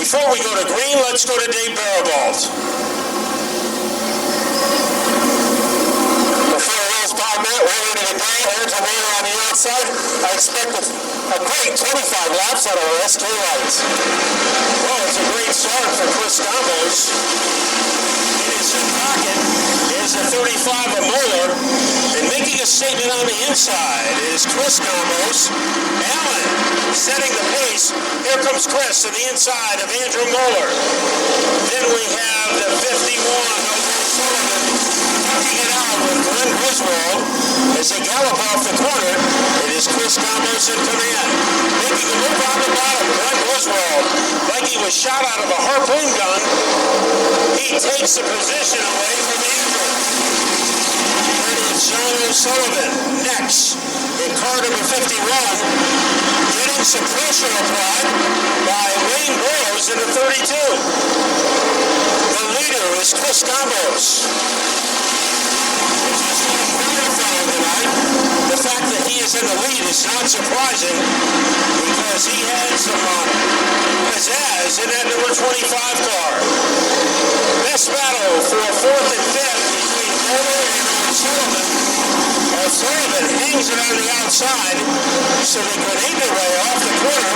before we go to green, let's go to Dave Barabalt. Before it rolls by, Matt, we're ready to go. Here's a winner on the outside. I expect a great 25 laps out of our SK lights. Well, it's a great start for Chris Gombos. In his pocket is a 35 of Moeller. And making a statement on the inside is Chris Gombos. Allen setting the pace. Here comes Chris to the inside of Andrew Moeller. Then we have the 51 of Sullivan tucking it out with Glenn Griswold. As they gallop off the corner, it is Chris Gombos in command. Making a move on the bottom, Glenn Griswold, like he was shot out of a harpoon gun. He takes the position away from Andrew. John O'Sullivan next in car number 51, getting some pressure applied by Wayne Burrows in the 32. The leader is Chris Gombos. The fact that he is in the lead is not surprising because he had some pizzazz in that number 25 car. Best battle for 4th and 5th between Moeller and O'Sullivan. O'Sullivan hangs it on the outside so they grenade their way off the corner.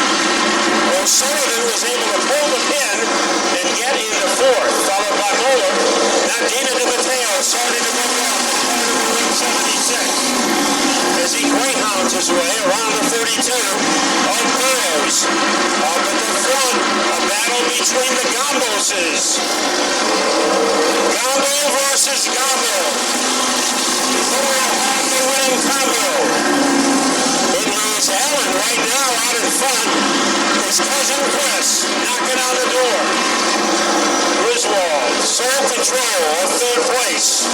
O'Sullivan was able to pull the pin and get into 4th, followed by Moeller. Now Dina DiMatteo starting to move on to 76 as he greyhounds his way around the 32 of Burrows. Up at the front, a battle between the Gomboses. Gombo versus Gombo. The winning combo. It is Allen right now out in front. His cousin Chris knocking on the door. Griswold, sole control of 3rd place.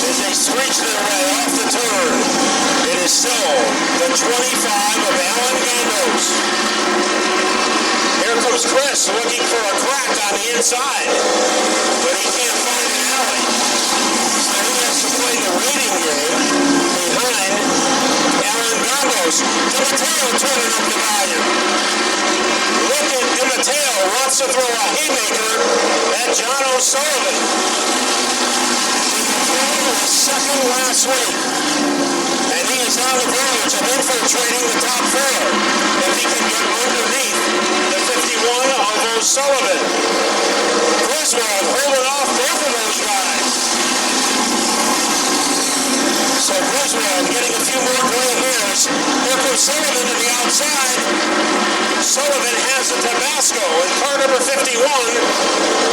As they screech their way off the turn, it is still the 25 of Allen Gombos. Here comes Chris looking for a crack on the inside, but he can't find an alley. So he has to play the waiting game behind Allen Gombos. DiMatteo turning up the volume. Look at DiMatteo wants to throw a haymaker at John O'Sullivan. Second last week, and he is on the verge of infiltrating the top 4 if he can get underneath the 51 of O'Sullivan. Griswold holding off both of those guys. So Griswold getting a few more gray hairs. Here comes Sullivan to the outside. Sullivan has the Tabasco in car number 51.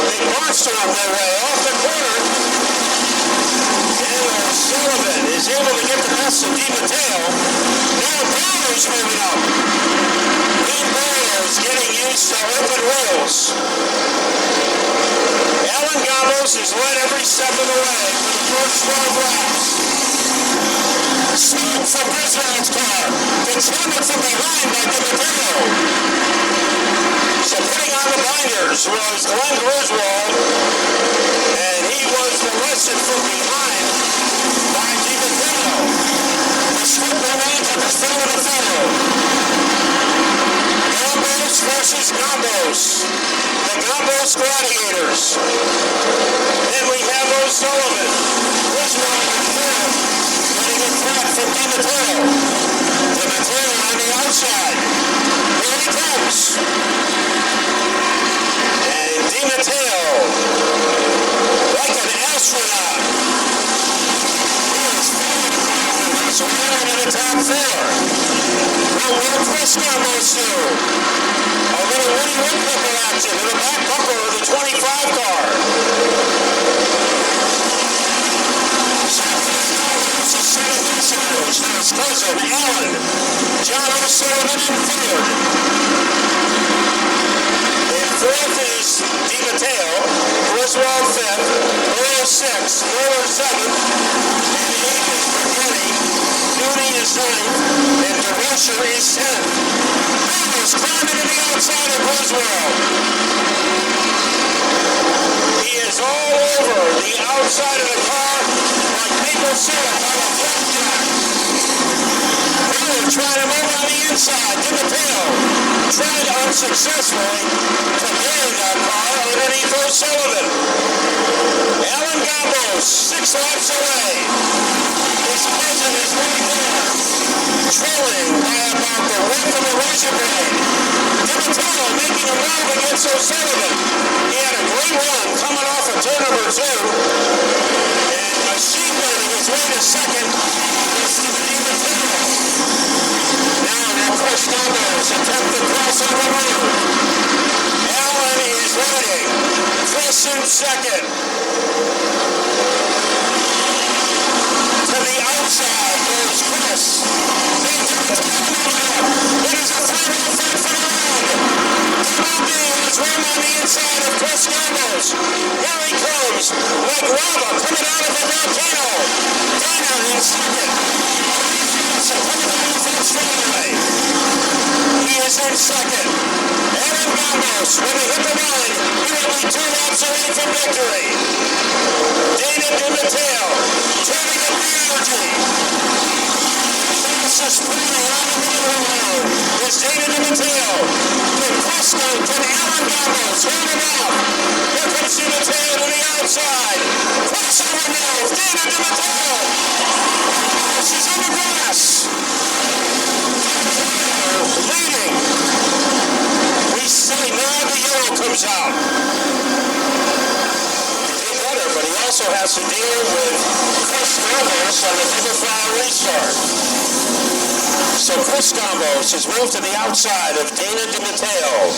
They barnstorm their way off the corner. Sullivan is able to get the best of DiMatteo. Now Burrows moving up. Wayne Burrows getting used to open wheels. Allen Gombos has led every step of the way for the first 12 laps. Smoke from Griswold's car. Controlling from behind by DiMatteo. So putting on the blinders was Glenn Griswold, and he was molested from behind by DiMatteo. The sweep remains at the field of the field. Gombos versus Gombos. The Gombos Gladiators. Then we have O'Sullivan. Griswold in 3rd. Getting a crack from DiMatteo. DiMatteo on the outside. Here he comes. And DiMatteo, like an astronaut, is running in the top 4. Well, what will Chris Gombos do? A little Woody Woodpecker action in the back bumper of the 25 car. His cousin, Allen. John O'Sullivan in 3rd. In 4th is DiMatteo. Griswold 5th. Burrows 6th. Moeller 7th. And 8th is Brigetti. Mooney is 9th. And DeRusher is 10th. Burrows climbing to the outside of Griswold. He is all over the outside of the car like maple syrup on a flapjack. trying to move on the inside. DiMatteo tried unsuccessfully to bury that car underneath O'Sullivan. Alan Gambos, 6 laps away. His cousin is right there, trailing by about the width of a razor blade. DiMatteo making a move against O'Sullivan. He had a great run coming off of turn number 2. And machine gunning his way to second. Now Chris Gambos attempt to cross over road. Alan is ready. Chris in second. To the outside goes Chris. It is a 3-0 fight for the round. Double is room on the inside of Chris Gambos. Here he comes, like lava coming out of a volcano. Dana in second. He is in second. Alan Gambos, when he hit the line, he will be 2 laps away from victory. Dana DiMatteo, turning up the energy. Fastest player on the road is Dana DiMatteo. Can Alan Gambos hold it out? Here comes DiMatteo to the outside. Crossover move, Dana DiMatteo. She's on the grass. Leading. We see now the yellow comes out. He's better, but he also has to deal with Chris Gambos on the double foul restart. So Chris Gambos has moved to the outside of Dana DiMatteo.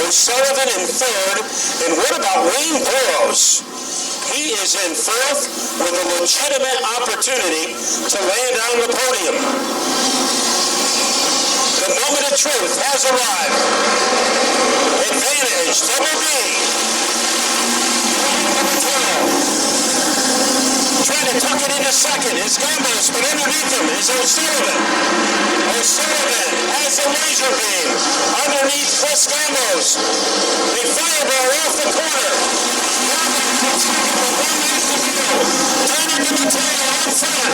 O'Sullivan in third, and what about Wayne Burrows? He is in fourth with a legitimate opportunity to land on the podium. The moment of truth has arrived. Advantage, Double B. Trying to tuck it into second is Gambos, but underneath him is O'Sullivan. O'Sullivan has a laser beam underneath Chris Gambos. The fireball off the corner. Dana DiMatteo in front.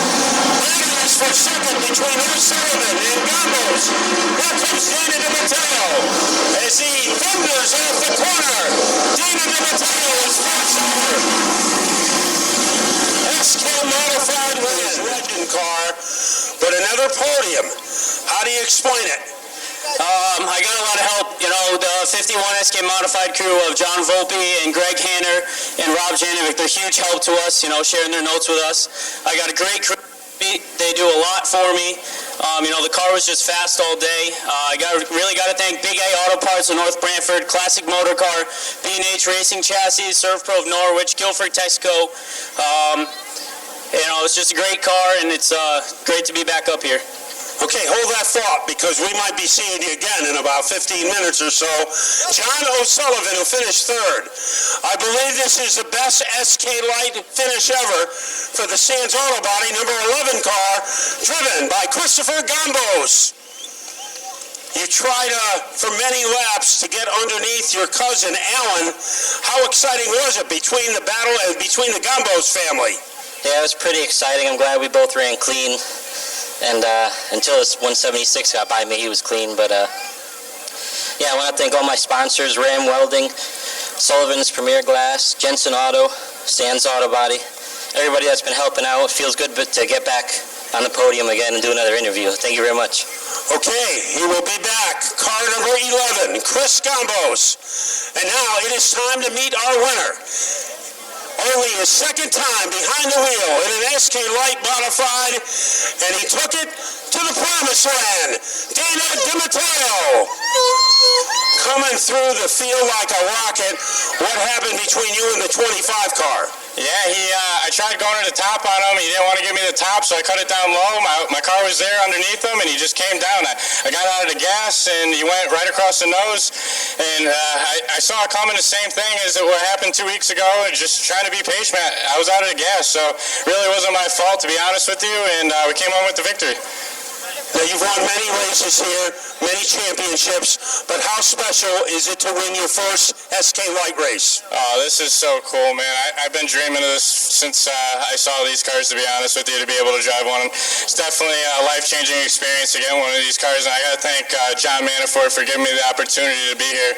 Leaders for second between O'Sullivan and Gambos. Here comes Dana DiMatteo as he thunders off the corner. Dana DiMatteo is first over. SK modified with his legend car, but another podium. How do you explain it? I got a lot of help, the 51 SK Modified crew of John Volpe and Greg Hanner and Rob Janovic. They're huge help to us, sharing their notes with us. I got a great crew. They do a lot for me. The car was just fast all day. I really got to thank Big A Auto Parts of North Brantford, Classic Motor Car, B&H Racing Chassis, ServPro of Norwich, Guilford Texaco. It's just a great car, and it's great to be back up here. Okay, hold that thought, because we might be seeing you again in about 15 minutes or so. John O'Sullivan, who finished third. I believe this is the best SK Light finish ever for the Sands Auto Body number 11 car, driven by Christopher Gambos. You tried for many laps to get underneath your cousin, Alan. How exciting was it between the battle and between the Gambos family? Yeah, it was pretty exciting. I'm glad we both ran clean. And until this 176 got by me, he was clean. But yeah, I want to thank all my sponsors: Ram Welding, Sullivan's Premier Glass, Jensen Auto, Sands Auto Body, everybody that's been helping out. It feels good to get back on the podium again and do another interview. Thank you very much. Okay, he will be back. Car number 11, Chris Gambos. And now it is time to meet our winner. Only his second time behind the wheel in an SK Light Modified, and he took it to the promised land. Dana DiMatteo coming through the field like a rocket. What happened between you and the 25 car? Yeah, I tried going to the top on him. He didn't want to give me the top, so I cut it down low. My car was there underneath him, and he just came down. I got out of the gas, and he went right across the nose. And I saw it coming, the same thing as what happened 2 weeks ago. Just trying to be patient. I was out of the gas, so really wasn't my fault, to be honest with you. And we came home with the victory. Now, you've won many races here, many championships, but how special is it to win your first SK Light race? Oh, this is so cool, man. I've been dreaming of this since I saw these cars, to be honest with you, to be able to drive one. It's definitely a life-changing experience to get one of these cars, and I got to thank John Manafort for giving me the opportunity to be here.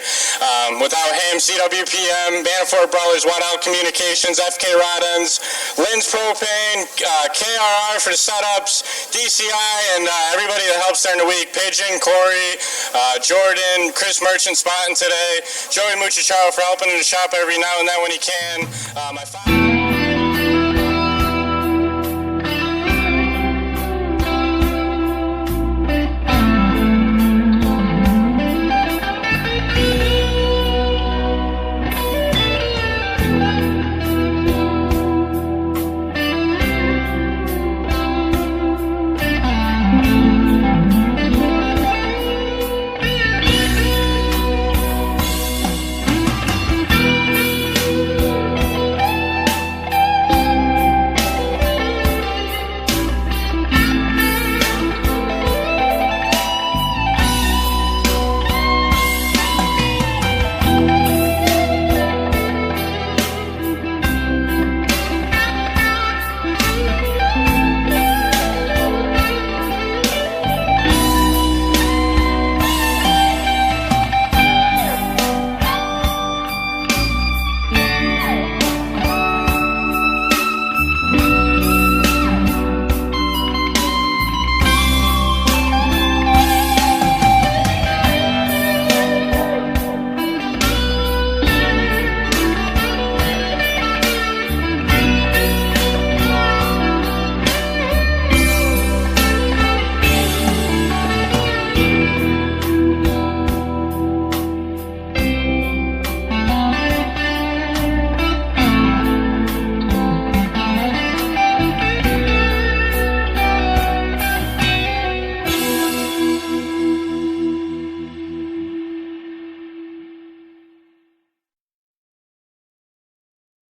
Without him, CWPM, Manafort Brothers, Watt Communications, FK Rod Ends, Lynn's Propane, KRR for the setups, DCI, and everybody that helps during the week. Pigeon, Corey, Jordan, Chris Merchant spotting today, Joey Muchacharo for helping in the shop every now and then when he can. My father